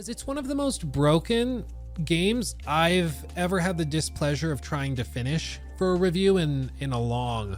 It's one of the most broken games I've ever had the displeasure of trying to finish for a review in a long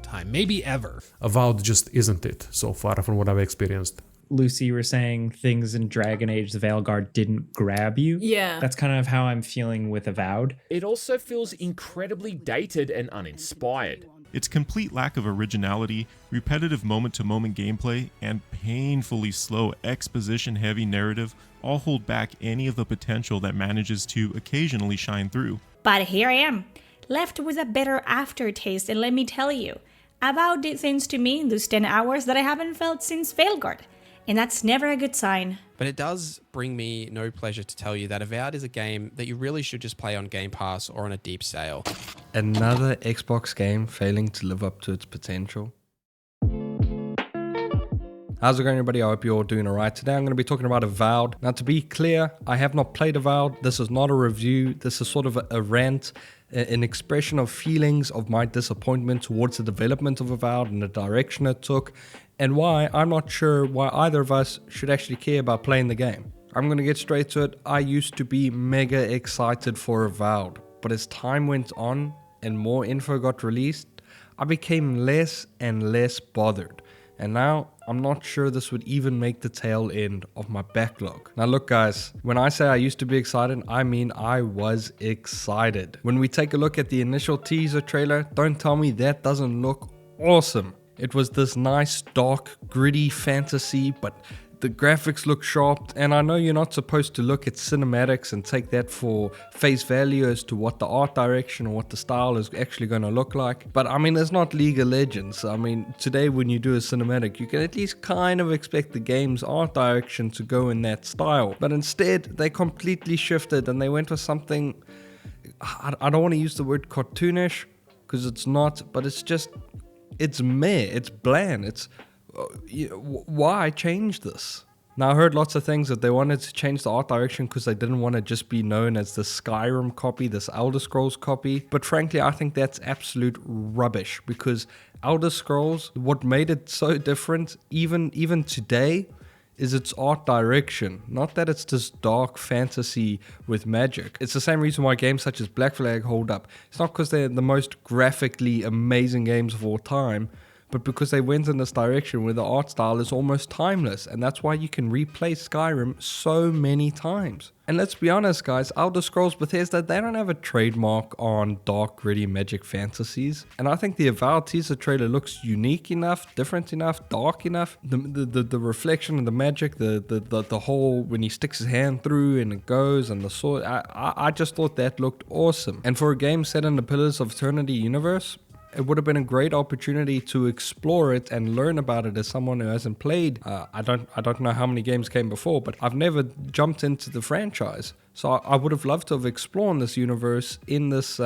time, maybe ever. Avowed just isn't it so far from what I've experienced. Lucy, you were saying things in Dragon Age the Veilguard didn't grab you. Yeah. That's kind of how I'm feeling with Avowed. It also feels incredibly dated and uninspired. Its complete lack of originality, repetitive moment-to-moment gameplay, and painfully slow exposition-heavy narrative all hold back any of the potential that manages to occasionally shine through. But here I am, left with a bitter aftertaste, and let me tell you, Avowed did things to me in those 10 hours that I haven't felt since Veilguard, and that's never a good sign. But it does bring me no pleasure to tell you that Avowed is a game that you really should just play on Game Pass or on a deep sale. Another Xbox game failing to live up to its potential. How's it going, everybody? I hope you're all doing alright. Today I'm going to be talking about Avowed. Now, to be clear, I have not played Avowed. This is not a review. This is sort of a rant, an expression of feelings of my disappointment towards the development of Avowed and the direction it took, and why I'm not sure why either of us should actually care about playing the game. I'm going to get straight to it. I used to be mega excited for Avowed, but as time went on and more info got released, I became less and less bothered. And now, I'm not sure this would even make the tail end of my backlog. Now look guys, when I say I used to be excited, I mean I was excited. When we take a look at the initial teaser trailer, don't tell me that doesn't look awesome. It was this nice, dark, gritty fantasy, but the graphics look sharp, and I know you're not supposed to look at cinematics and take that for face value as to what the art direction or what the style is actually going to look like. But I mean, it's not League of Legends. I mean, today when you do a cinematic, you can at least kind of expect the game's art direction to go in that style. But instead, they completely shifted and they went with something, I don't want to use the word cartoonish, because it's not, but it's just, it's meh, it's bland, it's... why change this? Now I heard lots of things that they wanted to change the art direction because they didn't want to just be known as the Skyrim copy, this Elder Scrolls copy, but frankly I think that's absolute rubbish, because Elder Scrolls, what made it so different even today is its art direction, not that it's this dark fantasy with magic. It's the same reason why games such as Black Flag hold up. It's not because they're the most graphically amazing games of all time, but because they went in this direction where the art style is almost timeless, and that's why you can replay Skyrim so many times. And let's be honest guys, Elder Scrolls Bethesda, they don't have a trademark on dark, gritty magic fantasies. And I think the Avowed teaser trailer looks unique enough, different enough, dark enough. The reflection of the magic, the whole, when he sticks his hand through and it goes, and the sword, I just thought that looked awesome. And for a game set in the Pillars of Eternity universe, it would have been a great opportunity to explore it and learn about it as someone who hasn't played. I don't know how many games came before, but I've never jumped into the franchise. So I would have loved to have explored this universe in this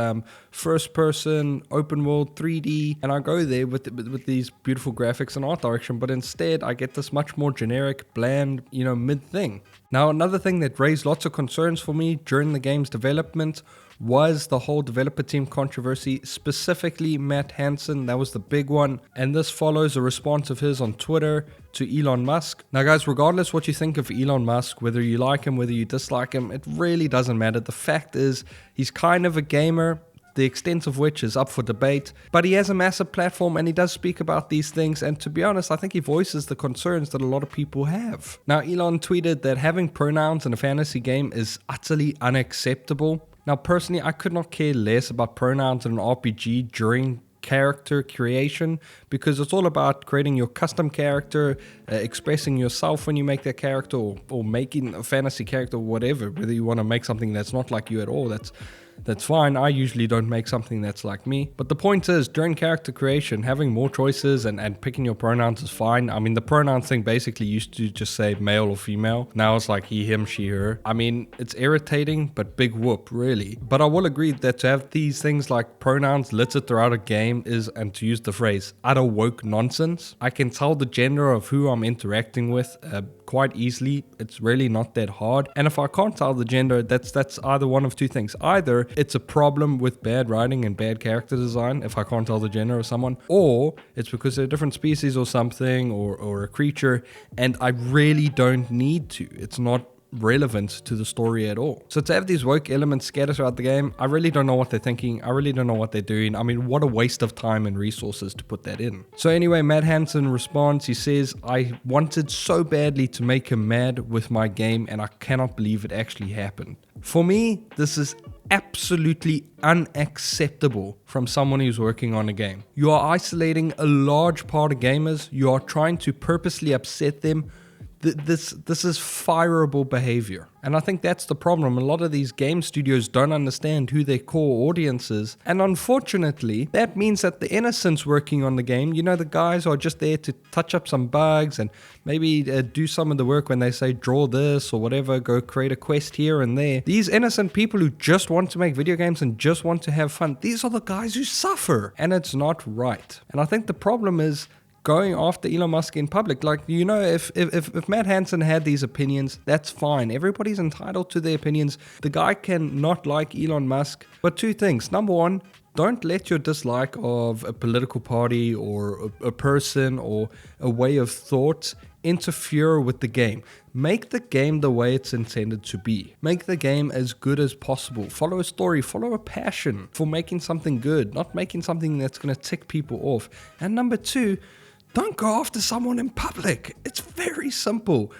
first-person, open-world, 3D, and I go there with these beautiful graphics and art direction, but instead I get this much more generic, bland, mid-thing. Now, another thing that raised lots of concerns for me during the game's development was the whole developer team controversy, specifically Matt Hansen. That was the big one, and this follows a response of his on Twitter to Elon Musk. Now guys, regardless what you think of Elon Musk, whether you like him, whether you dislike him, it really doesn't matter. The fact is, he's kind of a gamer, the extent of which is up for debate, but he has a massive platform and he does speak about these things, and to be honest, I think he voices the concerns that a lot of people have. Now, Elon tweeted that having pronouns in a fantasy game is utterly unacceptable. Now, personally, I could not care less about pronouns in an RPG during character creation, because it's all about creating your custom character, expressing yourself when you make that character, or making a fantasy character, whatever. Whether you want to make something that's not like you at all, that's fine. I usually don't make something that's like me. But the point is, during character creation, having more choices and picking your pronouns is fine. I mean, the pronouns thing basically used to just say male or female. Now it's like he, him, she, her. I mean, it's irritating, but big whoop, really. But I will agree that to have these things like pronouns littered throughout a game is, and to use the phrase, utter woke nonsense. I can tell the gender of who I'm interacting with quite easily. It's really not that hard. And if I can't tell the gender, that's either one of two things. Either it's a problem with bad writing and bad character design if I can't tell the gender of someone, or it's because they're a different species or something, or a creature, and I really don't need to. It's not relevant to the story at all. So to have these woke elements scattered throughout the game, I really don't know what they're thinking. I really don't know what they're doing. I mean, what a waste of time and resources to put that in. So anyway, Matt Hansen responds. He says, I wanted so badly to make him mad with my game, and I cannot believe it actually happened. For me, this is absolutely unacceptable from someone who's working on a game. You are isolating a large part of gamers. You are trying to purposely upset them. This is fireable behavior. And I think that's the problem. A lot of these game studios don't understand who their core audience is. And unfortunately, that means that the innocents working on the game, you know, the guys are just there to touch up some bugs and maybe do some of the work when they say draw this or whatever, go create a quest here and there. These innocent people who just want to make video games and just want to have fun, these are the guys who suffer. And it's not right. And I think the problem is going after Elon Musk in public. Like, you know, if Matt Hansen had these opinions, that's fine. Everybody's entitled to their opinions. The guy can not like Elon Musk. But two things. Number one, don't let your dislike of a political party or a person or a way of thought interfere with the game. Make the game the way it's intended to be. Make the game as good as possible. Follow a story, follow a passion for making something good, not making something that's going to tick people off. And number two, don't go after someone in public. It's very simple.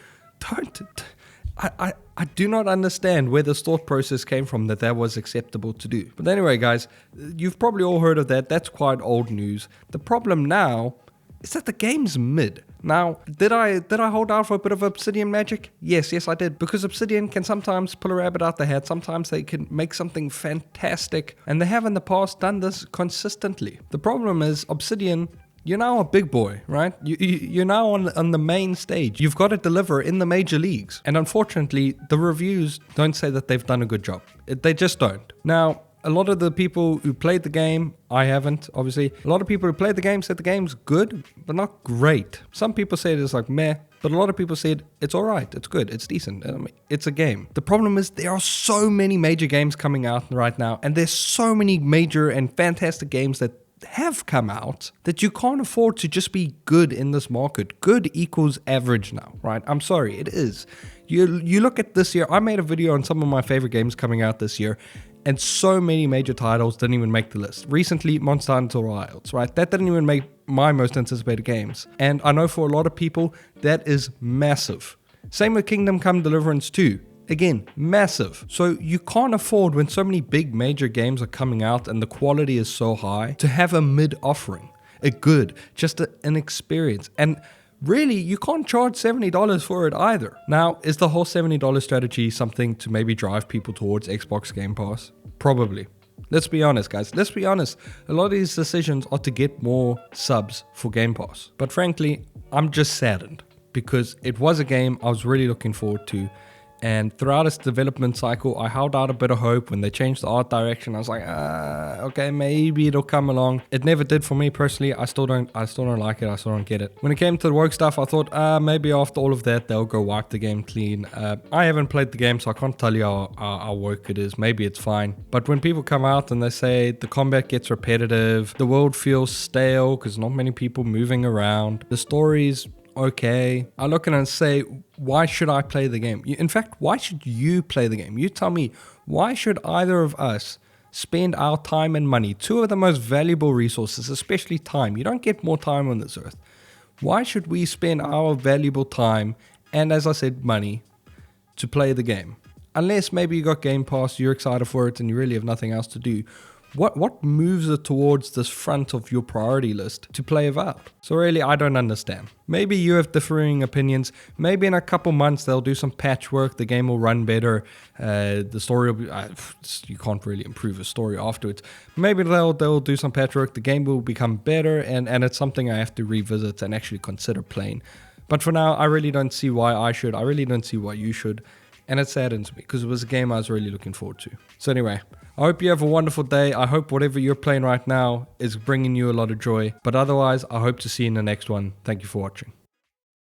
I do not understand where this thought process came from that was acceptable to do. But anyway, guys, you've probably all heard of that. That's quite old news. The problem now is that the game's mid. Now, did I hold out for a bit of Obsidian magic? Yes, I did. Because Obsidian can sometimes pull a rabbit out the hat. Sometimes they can make something fantastic. And they have in the past done this consistently. The problem is Obsidian, you're now a big boy, right? You're now on the main stage. You've got to deliver in the major leagues. And unfortunately, the reviews don't say that they've done a good job. They just don't. Now, a lot of the people who played the game, I haven't, obviously. A lot of people who played the game said the game's good, but not great. Some people say it's like meh, but a lot of people said it's alright, it's good, it's decent. I mean, it's a game. The problem is there are so many major games coming out right now, and there's so many major and fantastic games that have come out that you can't afford to just be good in this market. Good equals average now, right? I'm sorry, it is. You look at this year, I made a video on some of my favorite games coming out this year, and so many major titles didn't even make the list. Recently, Monster Hunter Wilds, right? That didn't even make my most anticipated games. And I know for a lot of people, that is massive. Same with Kingdom Come Deliverance 2. Again, massive. So you can't afford, when so many big major games are coming out and the quality is so high, to have a mid offering. A good, just an experience. And really, you can't charge $70 for it either. Now, is the whole $70 strategy something to maybe drive people towards Xbox Game Pass? Probably. Let's be honest, guys. Let's be honest. A lot of these decisions are to get more subs for Game Pass. But frankly, I'm just saddened because it was a game I was really looking forward to. And throughout its development cycle, I held out a bit of hope. When they changed the art direction, I was like, okay, maybe it'll come along. It never did for me personally. I still don't like it. I still don't get it. When it came to the woke stuff, I thought, maybe after all of that, they'll go wipe the game clean. I haven't played the game, so I can't tell you how woke it is. Maybe it's fine. But when people come out and they say the combat gets repetitive, the world feels stale because not many people moving around, the stories okay, I look at it and say, why should I play the game? In fact, why should you play the game? You tell me, why should either of us spend our time and money, two of the most valuable resources, especially time? You don't get more time on this earth. Why should we spend our valuable time and, as I said, money to play the game? Unless maybe you got Game Pass, you're excited for it, and you really have nothing else to do. What moves it towards this front of your priority list to play Avowed? So really, I don't understand. Maybe you have differing opinions. Maybe in a couple months they'll do some patchwork. The game will run better. The story will be, you can't really improve a story afterwards. Maybe they'll do some patchwork. The game will become better, and it's something I have to revisit and actually consider playing. But for now, I really don't see why I should. I really don't see why you should. And it saddens me because it was a game I was really looking forward to. So anyway, I hope you have a wonderful day. I hope whatever you're playing right now is bringing you a lot of joy. But otherwise, I hope to see you in the next one. Thank you for watching.